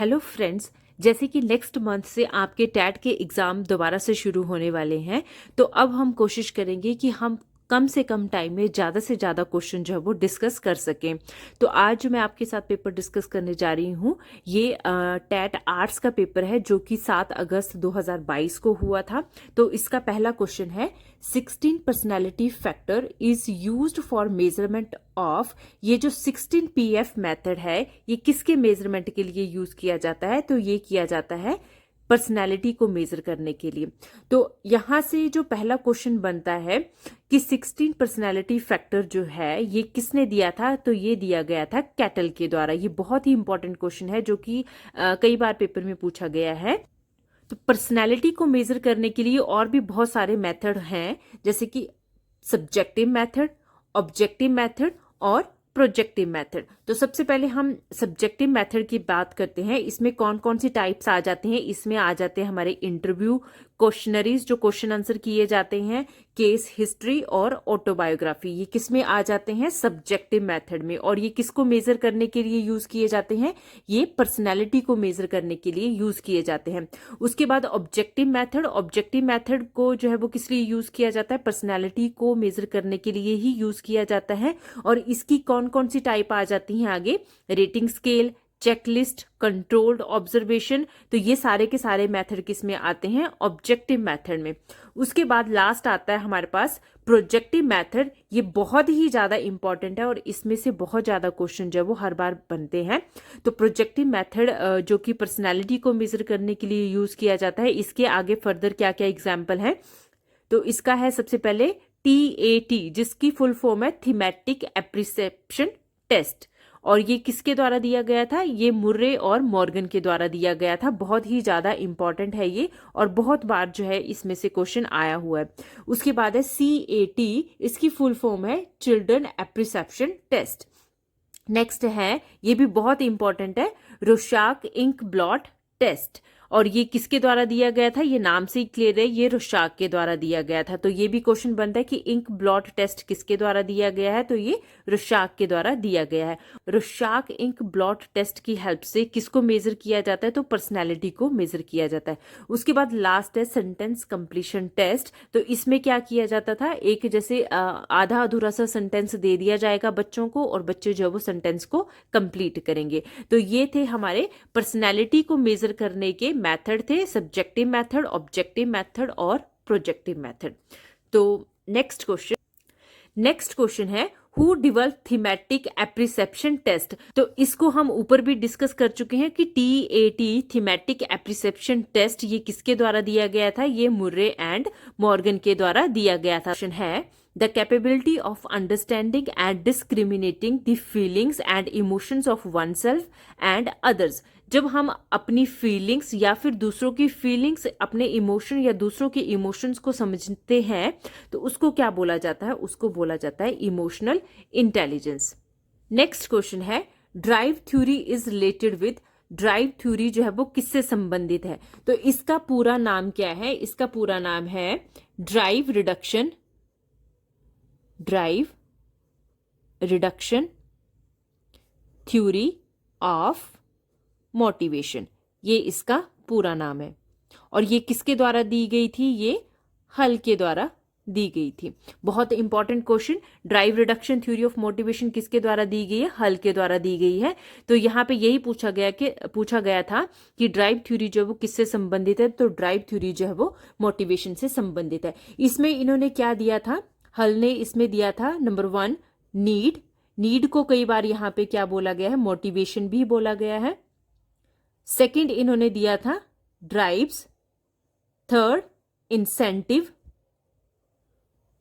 Hello friends, जैसे कि next month से आपके टैट के एग्ज़ाम दोबारा से शुरू होने वाले हैं, तो अब हम कोशिश करेंगे कि हम कम से कम टाइम में ज़्यादा से ज़्यादा क्वेश्चन जो है वो डिस्कस कर सकें। तो आज जो मैं आपके साथ पेपर डिस्कस करने जा रही हूँ, ये टैट आर्ट्स का पेपर है जो कि 7 अगस्त 2022 को हुआ था। तो इसका पहला क्वेश्चन है 16 personality factor is used for measurement of. ये जो 16 PF मेथड है, ये किसके मेजरमेंट के लिए यूज किया जाता है? तो ये किया जाता है पर्सनैलिटी को मेजर करने के लिए। तो यहां से जो पहला क्वेश्चन बनता है कि 16 पर्सनैलिटी फैक्टर जो है ये किसने दिया था? तो ये दिया गया था कैटल के द्वारा। ये बहुत ही इंपॉर्टेंट क्वेश्चन है जो कि कई बार पेपर में पूछा गया है। तो पर्सनैलिटी को मेजर करने के लिए और भी बहुत सारे मेथड हैं, जैसे कि सब्जेक्टिव मेथड, ऑब्जेक्टिव मेथड और प्रोजेक्टिव मेथड। तो सबसे पहले हम सब्जेक्टिव मेथड की बात करते हैं। इसमें कौन कौन सी टाइप्स आ जाते हैं? इसमें आ जाते हैं हमारे इंटरव्यू क्वेश्चनरीज, जो क्वेश्चन आंसर किए जाते हैं, केस हिस्ट्री और ऑटोबायोग्राफी। ये किस में आ जाते हैं? सब्जेक्टिव मेथड में। और ये किसको मेजर करने के लिए यूज किए जाते हैं? ये पर्सनैलिटी को मेजर करने के लिए यूज किए जाते हैं। उसके बाद ऑब्जेक्टिव मेथड। ऑब्जेक्टिव मेथड को जो है वो किस लिए यूज किया जाता है? पर्सनैलिटी को मेजर करने के लिए ही यूज किया जाता है। और इसकी कौन कौन सी टाइप आ जाती हैं आगे? Rating scale, checklist, controlled observation. तो ये सारे के सारे मेथड किस में आते हैं? ऑब्जेक्टिव मेथड में। उसके बाद लास्ट आता है हमारे पास प्रोजेक्टिव मेथड। ये बहुत ही ज्यादा इंपॉर्टेंट है और इसमें से बहुत ज्यादा क्वेश्चन जो है वो हर बार बनते हैं। तो प्रोजेक्टिव मेथड जो कि पर्सनैलिटी को मेजर करने के लिए यूज किया जाता है, इसके आगे फर्दर क्या क्या एग्जाम्पल है? तो इसका है सबसे पहले TAT, जिसकी फुल फॉर्म है थीमेटिक एप्रिसेप्शन टेस्ट। और ये किसके द्वारा दिया गया था? ये मुर्रे और मॉर्गन के द्वारा दिया गया था। बहुत ही ज्यादा इंपॉर्टेंट है ये और बहुत बार जो है इसमें से क्वेश्चन आया हुआ है। उसके बाद है CAT, इसकी फुल फॉर्म है चिल्ड्रन एप्रिसेप्शन टेस्ट। नेक्स्ट है, ये भी बहुत इंपॉर्टेंट है, रोशाक इंक ब्लॉट टेस्ट। और ये किसके द्वारा दिया गया था? ये नाम से ही क्लियर है, ये रोशाक के द्वारा दिया गया था। तो ये भी क्वेश्चन बनता है कि इंक ब्लॉट टेस्ट किसके द्वारा दिया गया है? तो ये रोशाक के द्वारा दिया गया है। रोशाक इंक ब्लॉट टेस्ट की हेल्प से किसको मेजर किया जाता है? तो पर्सनैलिटी को मेजर किया जाता है। उसके बाद लास्ट है सेंटेंस कंप्लीशन टेस्ट। तो इसमें क्या किया जाता था? एक जैसे आधा अधूरा सा सेंटेंस दे दिया जाएगा बच्चों को और बच्चे जो है वो सेंटेंस को कंप्लीट करेंगे। तो ये थे हमारे पर्सनैलिटी को मेजर करने के मेथड थे, सब्जेक्टिव मेथड, ऑब्जेक्टिव मेथड और प्रोजेक्टिव मेथड। तो नेक्स्ट क्वेश्चन है who develop thematic apperception test. तो इसको हम ऊपर भी डिस्कस कर चुके हैं कि TAT थीमेटिक एप्रिसेप्शन टेस्ट ये किसके द्वारा दिया गया था? ये मुर्रे एंड मॉर्गन के द्वारा दिया गया था। क्वेश्चन है the capability of understanding and discriminating the feelings and emotions of one self and others. जब हम अपनी फीलिंग्स या फिर दूसरों की फीलिंग्स, अपने इमोशन या दूसरों के इमोशंस को समझते हैं, तो उसको क्या बोला जाता है? उसको बोला जाता है इमोशनल इंटेलिजेंस। नेक्स्ट क्वेश्चन है drive theory is related with. Drive theory जो है वो किससे संबंधित है? तो इसका पूरा नाम क्या है? इसका पूरा नाम है drive reduction theory of motivation. ये इसका पूरा नाम है। और ये किसके द्वारा दी गई थी? ये हल के द्वारा दी गई थी। बहुत important question, drive reduction theory of motivation किसके द्वारा दी गई है? हल के द्वारा दी गई है। तो यहाँ पे यही पूछा गया था कि ड्राइव थ्योरी जो है वो किससे संबंधित है? तो ड्राइव थ्योरी जो है वो मोटिवेशन से संबंधित है। इसमें इन्होंने क्या दिया था? हल ने इसमें दिया था नंबर 1 नीड को कई बार यहाँ पे क्या बोला गया है? मोटिवेशन भी बोला गया है। सेकंड इन्होंने दिया था ड्राइव्स, थर्ड इंसेंटिव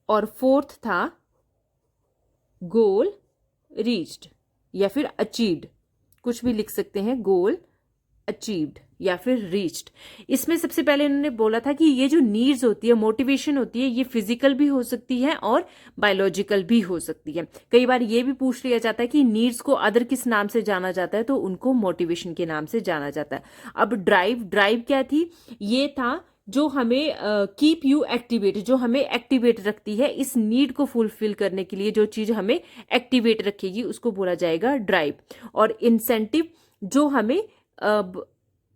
और फोर्थ था गोल रीच्ड या फिर अचीव्ड। कुछ भी लिख सकते हैं, गोल अचीव्ड या फिर रीच्ड। इसमें सबसे पहले इन्होंने बोला था कि ये जो नीड्स होती है, मोटिवेशन होती है, ये फिजिकल भी हो सकती है और बायोलॉजिकल भी हो सकती है। कई बार ये भी पूछ लिया जाता है कि नीड्स को अदर किस नाम से जाना जाता है? तो उनको मोटिवेशन के नाम से जाना जाता है। अब ड्राइव क्या थी? ये था जो हमें कीप यू एक्टिवेट, जो हमें एक्टिवेट रखती है। इस नीड को फुलफिल करने के लिए जो चीज हमें एक्टिवेट रखेगी उसको बोला जाएगा ड्राइव। और इंसेंटिव जो हमें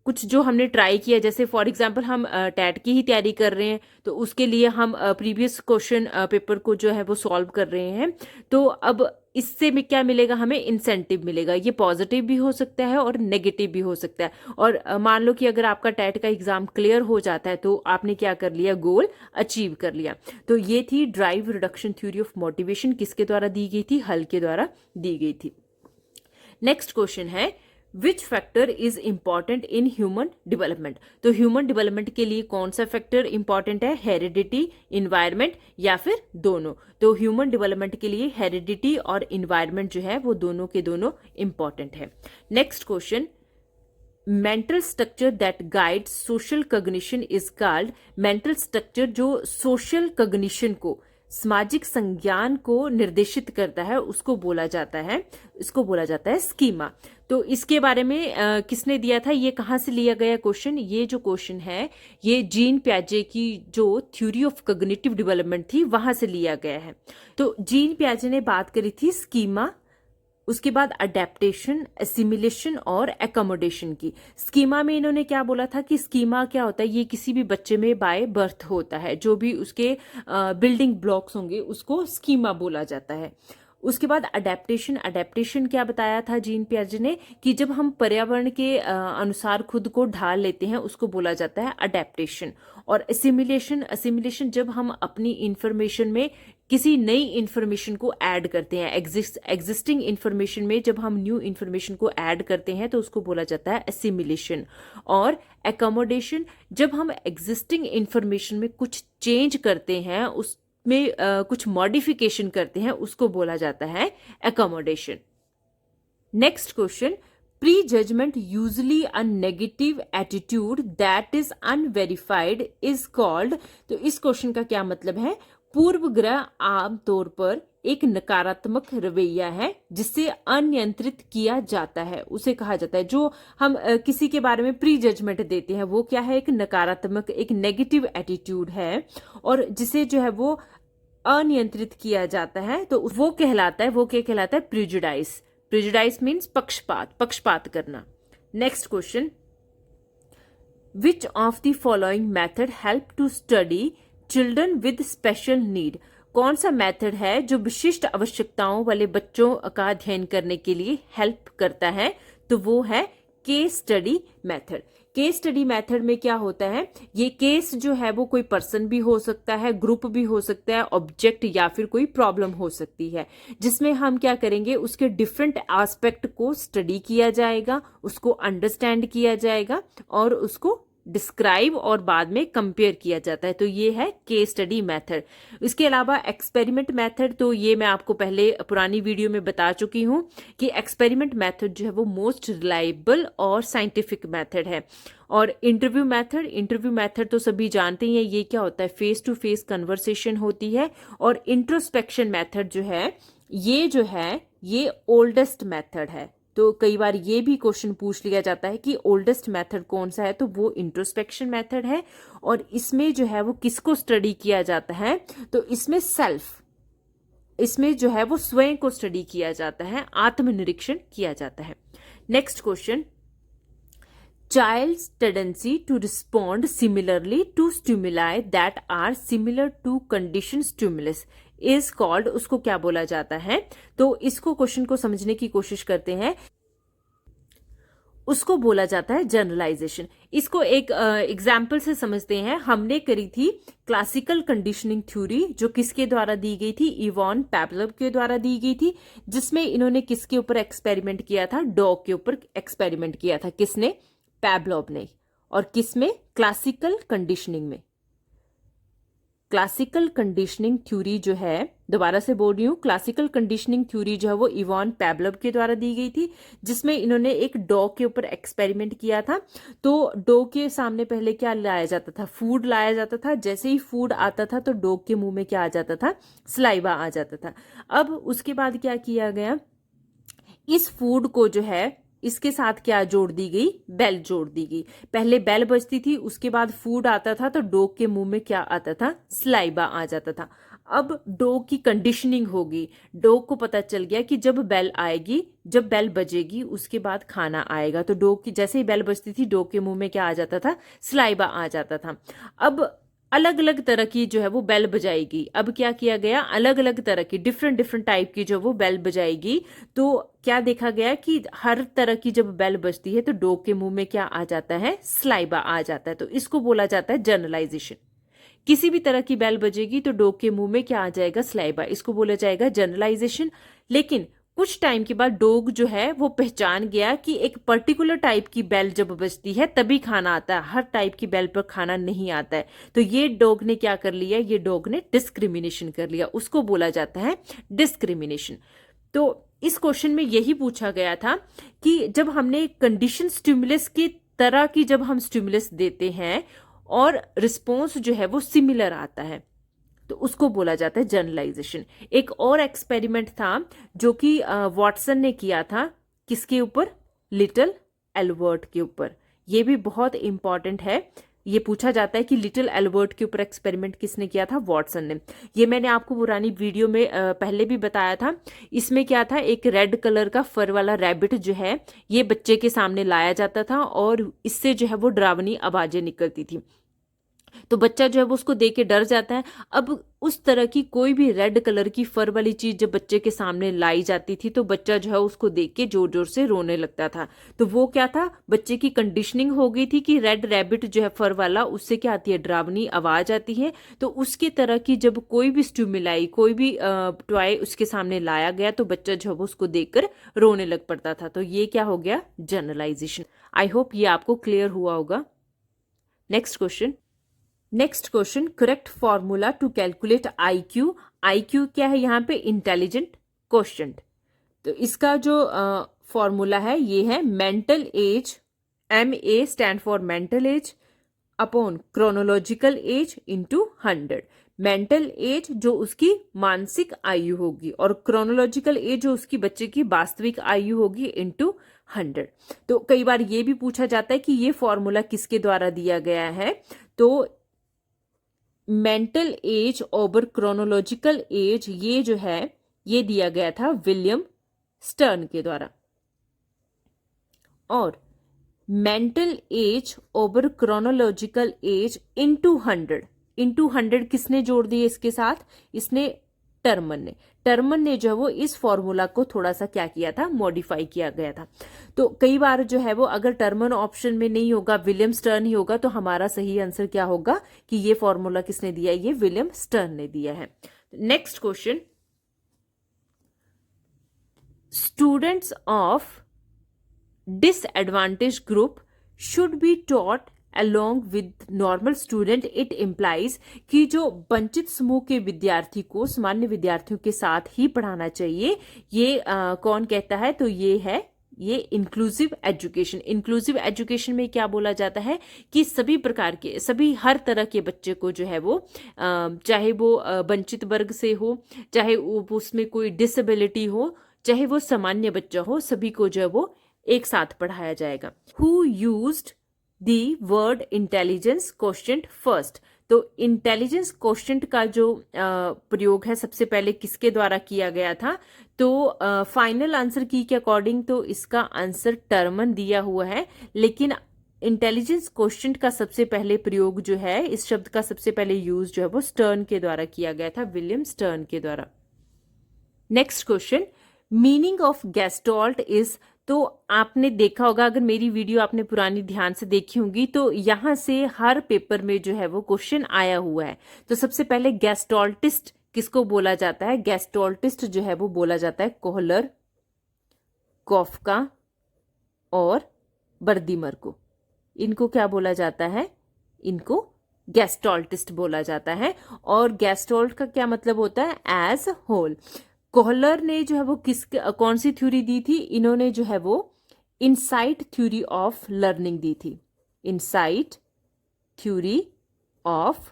कुछ जो हमने ट्राई किया, जैसे फॉर एग्जांपल हम टैट की ही तैयारी कर रहे हैं तो उसके लिए हम प्रीवियस क्वेश्चन पेपर को जो है वो सॉल्व कर रहे हैं, तो अब इससे में क्या मिलेगा, हमें इंसेंटिव मिलेगा। ये पॉजिटिव भी हो सकता है और नेगेटिव भी हो सकता है। और मान लो कि अगर आपका टैट का एग्जाम क्लियर हो जाता है तो आपने क्या कर लिया, गोल अचीव कर लिया। तो ये थी drive reduction theory of motivation, किसके द्वारा दी गई थी, हल के द्वारा दी गई थी। नेक्स्ट क्वेश्चन है which factor is important in human development. तो ह्यूमन डेवलपमेंट के लिए कौन सा फैक्टर इंपॉर्टेंट है, हेरिडिटी, इन्वायरमेंट या फिर दोनों। तो ह्यूमन डेवलपमेंट के लिए हेरिडिटी और इन्वायरमेंट जो है वो दोनों के दोनों इंपॉर्टेंट है। Next question, mental structure that guide social cognition is called. Mental structure जो सोशल कॉग्निशन को, सामाजिक संज्ञान को निर्देशित करता है, उसको बोला जाता है, इसको बोला जाता है स्कीमा। तो इसके बारे में किसने दिया था, ये कहाँ से लिया गया क्वेश्चन, ये जो क्वेश्चन है ये जीन प्याजे की जो थ्योरी ऑफ कॉग्निटिव डेवलपमेंट थी वहां से लिया गया है। तो जीन प्याजे ने बात करी थी स्कीमा, उसके बाद अडेप्टेशन, एसिमिलेशन और एकोमोडेशन की। स्कीमा में इन्होंने क्या बोला था कि स्कीमा क्या होता है, ये किसी भी बच्चे में बाय बर्थ होता है, जो भी उसके बिल्डिंग ब्लॉक्स होंगे उसको स्कीमा बोला जाता है। उसके बाद अडेप्टेशन, अडेप्टेशन क्या बताया था जीन पियाजे ने कि जब हम पर्यावरण के अनुसार खुद को ढाल लेते हैं उसको बोला जाता है अडेप्टेशन। और एसिमिलेशन, एसिमिलेशन जब हम अपनी इंफॉर्मेशन में किसी नई इंफॉर्मेशन को ऐड करते हैं, एग्जिस्टिंग इंफॉर्मेशन में जब हम न्यू इंफॉर्मेशन को ऐड करते हैं तो उसको बोला जाता है एसिमिलेशन। और एकोमोडेशन, जब हम एग्जिस्टिंग इंफॉर्मेशन में कुछ चेंज करते हैं, उसमें कुछ मॉडिफिकेशन करते हैं, उसको बोला जाता है accommodation. Next question, prejudgement usually a negative attitude that is unverified is called. तो इस क्वेश्चन का क्या मतलब है, पूर्व ग्रह आमतौर पर एक नकारात्मक रवैया है जिससे अनियंत्रित किया जाता है, उसे कहा जाता है। जो हम किसी के बारे में प्री जजमेंट देते हैं वो क्या है, एक नकारात्मक, एक नेगेटिव एटीट्यूड है, और जिसे जो है वो अनियंत्रित किया जाता है तो वो कहलाता है, वो क्या कहलाता है, प्रिजुडाइस। प्रिजुडाइस मीन्स पक्षपात, पक्षपात करना। Next question, which of the following method help to study children with special need. कौन सा मेथड है जो विशिष्ट आवश्यकताओं वाले बच्चों का अध्ययन करने के लिए हेल्प करता है, तो वो है case study method. Case study method में क्या होता है, ये केस जो है वो कोई पर्सन भी हो सकता है, ग्रुप भी हो सकता है, ऑब्जेक्ट या फिर कोई प्रॉब्लम हो सकती है, जिसमें हम क्या करेंगे, उसके डिफरेंट एस्पेक्ट को स्टडी किया जाएगा, उसको अंडरस्टैंड किया जाएगा और उसको डिस्क्राइब और बाद में कंपेयर किया जाता है। तो ये है केस स्टडी मेथड। इसके अलावा एक्सपेरिमेंट मेथड, तो ये मैं आपको पहले पुरानी वीडियो में बता चुकी हूं कि एक्सपेरिमेंट मेथड जो है वो मोस्ट रिलायबल और साइंटिफिक मेथड है। और इंटरव्यू मेथड, इंटरव्यू मेथड तो सभी जानते ही हैं, ये क्या होता है, फेस टू फेस कन्वर्सेशन होती है। और इंट्रोस्पेक्शन मेथड जो है ये ओल्डेस्ट मेथड है। तो कई बार ये भी क्वेश्चन पूछ लिया जाता है कि ओल्डेस्ट मेथड कौन सा है, तो वो इंट्रोस्पेक्शन मेथड है। और इसमें जो है वो किसको स्टडी किया जाता है, तो इसमें इसमें जो है वो स्वयं को स्टडी किया जाता है, आत्मनिरीक्षण किया जाता है। Next question, child's tendency to respond similarly to stimuli that are similar to conditioned stimulus is called, उसको क्या बोला जाता है। तो इसको क्वेश्चन को समझने की कोशिश करते हैं, उसको बोला जाता है जनरलाइजेशन। इसको एक एग्जाम्पल से समझते हैं। हमने करी थी क्लासिकल कंडीशनिंग थ्योरी, जो किसके द्वारा दी गई थी, इवान पावलोव के द्वारा दी गई थी, जिसमें इन्होंने किसके ऊपर एक्सपेरिमेंट किया था, डॉग के ऊपर एक्सपेरिमेंट किया था। किसने, पावलोव ने। और किसमें, क्लासिकल कंडीशनिंग में। क्लासिकल कंडीशनिंग थ्योरी जो है, दोबारा से बोल रही हूँ, क्लासिकल कंडीशनिंग थ्योरी जो है वो इवान पावलोव के द्वारा दी गई थी, जिसमें इन्होंने एक डॉग के ऊपर एक्सपेरिमेंट किया था। तो डॉग के सामने पहले क्या लाया जाता था, फूड लाया जाता था। जैसे ही फूड आता था तो डॉग के मुंह में क्या आ जाता था, सलाइवा आ जाता था। अब उसके बाद क्या किया गया, इस फूड को जो है इसके साथ क्या जोड़ दी गई, बेल जोड़ दी गई। पहले बेल बजती थी, उसके बाद फूड आता था तो डॉग के मुंह में क्या आता था, सलाइवा आ जाता था। अब डॉग की कंडीशनिंग होगी। डॉग को पता चल गया कि जब बेल आएगी, जब बेल बजेगी उसके बाद खाना आएगा। तो डॉग की जैसे ही बेल बजती थी डॉग के मुंह में क्या आ जाता था, सलाइवा आ जाता था। अब अलग अलग तरह की जो है वो बेल बजाएगी। अब क्या किया गया, अलग अलग तरह की डिफरेंट डिफरेंट टाइप की जो वो बेल बजाएगी। तो क्या देखा गया कि हर तरह की जब बेल बजती है तो डॉग के मुंह में क्या आ जाता है, सलाइवा आ जाता है। तो इसको बोला जाता है जनरलाइजेशन। किसी भी तरह की बेल बजेगी तो डॉग के मुंह में क्या आ जाएगा, सलाइवा। इसको बोला जाएगा जनरलाइजेशन। लेकिन कुछ टाइम के बाद डॉग जो है वो पहचान गया कि एक पर्टिकुलर टाइप की बेल जब बजती है तभी खाना आता है, हर टाइप की बेल पर खाना नहीं आता है। तो ये डॉग ने क्या कर लिया, ये डॉग ने डिस्क्रिमिनेशन कर लिया, उसको बोला जाता है डिस्क्रिमिनेशन। तो इस क्वेश्चन में यही पूछा गया था कि जब हमने कंडीशन स्टिमुलस की तरह की जब हम स्टिमुलस देते हैं और रिस्पॉन्स जो है वो सिमिलर आता है तो उसको बोला जाता है जनरलाइजेशन। एक और एक्सपेरिमेंट था जो कि वॉटसन ने किया था, किसके ऊपर, लिटिल एल्बर्ट के ऊपर। ये भी बहुत इंपॉर्टेंट है। ये पूछा जाता है कि लिटिल एल्बर्ट के ऊपर एक्सपेरिमेंट किसने किया था, वॉटसन ने। ये मैंने आपको पुरानी वीडियो में पहले भी बताया था। इसमें क्या था, एक रेड कलर का फर वाला रैबिट जो है ये बच्चे के सामने लाया जाता था और इससे जो है वो डरावनी आवाजें निकलती थी। तो बच्चा जो है वो उसको देख के डर जाता है। अब उस तरह की कोई भी रेड कलर की फर वाली चीज जब बच्चे के सामने लाई जाती थी तो बच्चा जो है उसको देख के जोर जोर से रोने लगता था। तो वो क्या था, बच्चे की कंडीशनिंग हो गई थी कि रेड रैबिट जो है फर वाला, उससे क्या आती है, डरावनी आवाज आती है। तो उसके तरह की जब कोई भी स्टिमुलाई, कोई भी टॉय उसके सामने लाया गया तो बच्चा जो है वो उसको देखकर रोने लग पड़ता था। तो ये क्या हो गया, जनरलाइजेशन। आई होप ये आपको क्लियर हुआ होगा। Next question. Next question, correct formula to calculate IQ। IQ क्या है यहाँ पे, इंटेलिजेंट क्वोशिएंट। तो इसका जो फॉर्मूला है ये है mental as, MA stand for mental as upon chronological age into 100। Mental as जो उसकी मानसिक आयु होगी और क्रोनोलॉजिकल एज जो उसकी बच्चे की वास्तविक आयु होगी इंटू 100। तो कई बार ये भी पूछा जाता है कि ये फॉर्मूला किसके द्वारा दिया गया है। तो mental as over chronological age ये जो है ये दिया गया था विलियम स्टर्न के द्वारा। और mental as over chronological age into 100 किसने जोड़ दिए इसके साथ, इसने टर्मन ने जो है वो इस फॉर्मूला को थोड़ा सा क्या किया था, मॉडिफाई किया गया था। तो कई बार जो है वो अगर टर्मन ऑप्शन में नहीं होगा, विलियम स्टर्न ही होगा, तो हमारा सही आंसर क्या होगा कि ये फॉर्मूला किसने दिया है, ये विलियम स्टर्न ने दिया है। Next question, students of disadvantage group should be taught along with normal student। it implies कि जो वंचित समूह के विद्यार्थी को सामान्य विद्यार्थियों के साथ ही पढ़ाना चाहिए। ये कौन कहता है, तो ये है ये इंक्लूसिव एजुकेशन। इंक्लूसिव एजुकेशन में क्या बोला जाता है कि सभी प्रकार के, सभी हर तरह के बच्चे को जो है वो चाहे वो वंचित वर्ग से हो, चाहे उसमें कोई डिसेबिलिटी हो, चाहे वो सामान्य बच्चा हो, सभी को जो है वो एक साथ पढ़ाया जाएगा। Who used the word intelligence quotient first. तो इंटेलिजेंस क्वोशिएंट का जो प्रयोग है सबसे पहले किसके द्वारा किया गया था, तो फाइनल आंसर की के अकॉर्डिंग तो इसका आंसर टर्मन दिया हुआ है, लेकिन इंटेलिजेंस क्वोशिएंट का सबसे पहले प्रयोग जो है, इस शब्द का सबसे पहले यूज जो है वो स्टर्न के द्वारा किया गया था, विलियम स्टर्न के द्वारा। Next question, meaning of gestalt is. तो आपने देखा होगा, अगर मेरी वीडियो आपने पुरानी ध्यान से देखी होगी तो यहां से हर पेपर में जो है वो क्वेश्चन आया हुआ है। तो सबसे पहले गेस्टॉल्टिस्ट किसको बोला जाता है, गेस्टॉल्टिस्ट जो है वो बोला जाता है कोहलर, कॉफका और बर्दीमर को। इनको क्या बोला जाता है, इनको गेस्टॉल्टिस्ट बोला जाता है। और गेस्टॉल्ट का क्या मतलब होता है, एज होल। कोहलर ने जो है वो कौन सी थ्योरी दी थी, इन्होंने जो है वो इनसाइट थ्योरी ऑफ लर्निंग दी थी, इनसाइट थ्योरी ऑफ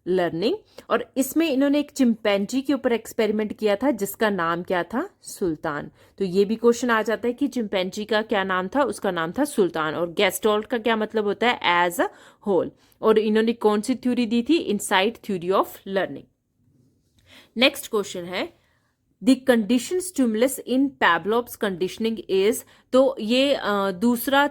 लर्निंग। और इसमें इन्होंने एक चिंपैंजी के ऊपर एक्सपेरिमेंट किया था जिसका नाम क्या था, सुल्तान। तो ये भी क्वेश्चन आ जाता है कि चिंपैंजी का क्या नाम था, उसका नाम था सुल्तान। और गेस्टॉल्ट का क्या मतलब होता है, एज अ होल। और इन्होंने कौन सी थ्योरी दी थी, insight theory of learning. Next question है the condition stimulus in Pavlov's conditioning is, तो ये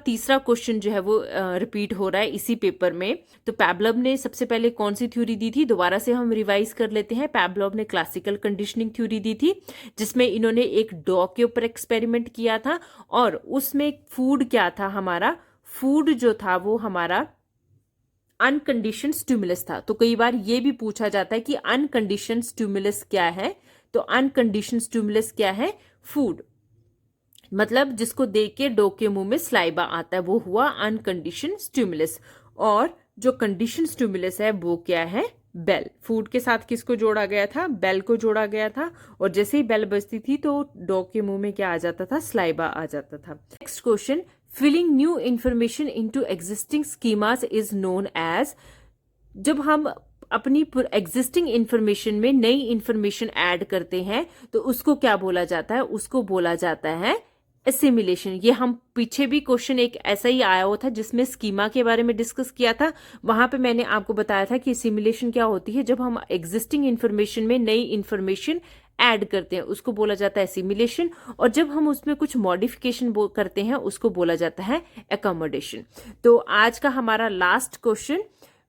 तीसरा क्वेश्चन जो है वो रिपीट हो रहा है इसी पेपर में। तो पैवलोव ने सबसे पहले कौन सी थ्योरी दी थी, दोबारा से हम रिवाइज कर लेते हैं। पैवलोव ने क्लासिकल कंडीशनिंग थ्योरी दी थी, जिसमें इन्होंने एक डॉग के ऊपर एक्सपेरिमेंट किया था और उसमें फूड क्या था, हमारा फूड जो था वो हमारा अनकंडीशन स्टिमुलस था। तो कई बार ये भी पूछा जाता है कि अनकंडीशन स्टिमुलस क्या है। तो अनकंडीशन स्टिमुलस क्या है, फूड, मतलब जिसको देख के डॉग के मुंह में स्लाइबा आता है वो हुआ अनकंडीशन स्टिमुलस। और जो कंडीशन स्टिमुलस है वो क्या है, बेल। फूड के साथ किसको जोड़ा गया था, बेल को जोड़ा गया था, और जैसे ही बेल बजती थी तो डॉग के मुंह में क्या आ जाता था, स्लाइबा आ जाता था। Next question, filling new information into existing schemas is known as, जब हम अपनी एग्जिस्टिंग इंफॉर्मेशन में नई इंफॉर्मेशन ऐड करते हैं तो उसको क्या बोला जाता है, उसको बोला जाता है एसिमिलेशन। ये हम पीछे भी क्वेश्चन एक ऐसा ही आया हुआ था जिसमें स्कीमा के बारे में डिस्कस किया था। वहां पे मैंने आपको बताया था कि एसिमिलेशन क्या होती है, जब हम एग्जिस्टिंग इंफॉर्मेशन में नई इंफॉर्मेशन ऐड करते हैं उसको बोला जाता है एसिमिलेशन, और जब हम उसमें कुछ मॉडिफिकेशन करते हैं उसको बोला जाता है एकोमोडेशन। तो आज का हमारा last question,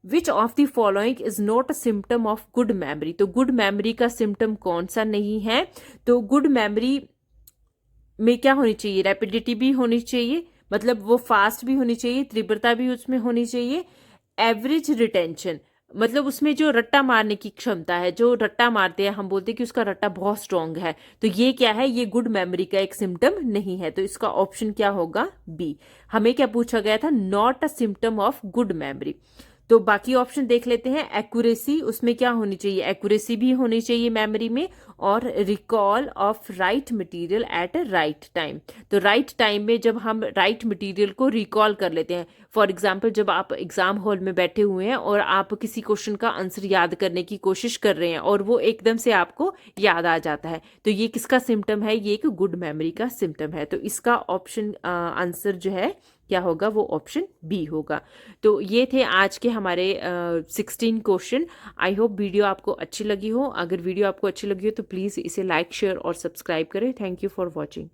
which of the following is not a symptom of good memory. तो गुड मेमोरी का सिम्टम कौन सा नहीं है, तो गुड मेमोरी में क्या होनी चाहिए, रैपिडिटी भी होनी चाहिए, मतलब वो फास्ट भी होनी चाहिए, तीव्रता भी उसमें होनी चाहिए, एवरेज रिटेंशन, मतलब उसमें जो रट्टा मारने की क्षमता है, जो रट्टा मारते हैं हम बोलते हैं कि उसका रट्टा बहुत स्ट्रांग है, तो ये क्या है, ये गुड मेमोरी का एक सिम्टम नहीं है। तो इसका ऑप्शन क्या होगा, बी। हमें क्या पूछा गया था, not a symptom of good memory. तो बाकी ऑप्शन देख लेते हैं। एक्यूरेसी, उसमें क्या होनी चाहिए, एक्यूरेसी भी होनी चाहिए मेमोरी में, और recall of right material at right time. तो राइट टाइम में जब हम राइट मटेरियल को रिकॉल कर लेते हैं, फॉर एग्जांपल जब आप एग्जाम हॉल में बैठे हुए हैं और आप किसी क्वेश्चन का आंसर याद करने की कोशिश कर रहे हैं और वो एकदम से आपको याद आ जाता है, तो ये किसका सिम्टम है, ये एक गुड मेमोरी का सिम्टम है। तो इसका ऑप्शन आंसर जो है क्या होगा, वो ऑप्शन बी होगा। तो ये थे आज के हमारे 16 क्वेश्चन। आई होप वीडियो आपको अच्छी लगी हो। अगर वीडियो आपको अच्छी लगी हो तो प्लीज़ इसे लाइक, शेयर और सब्सक्राइब करें। Thank you for watching.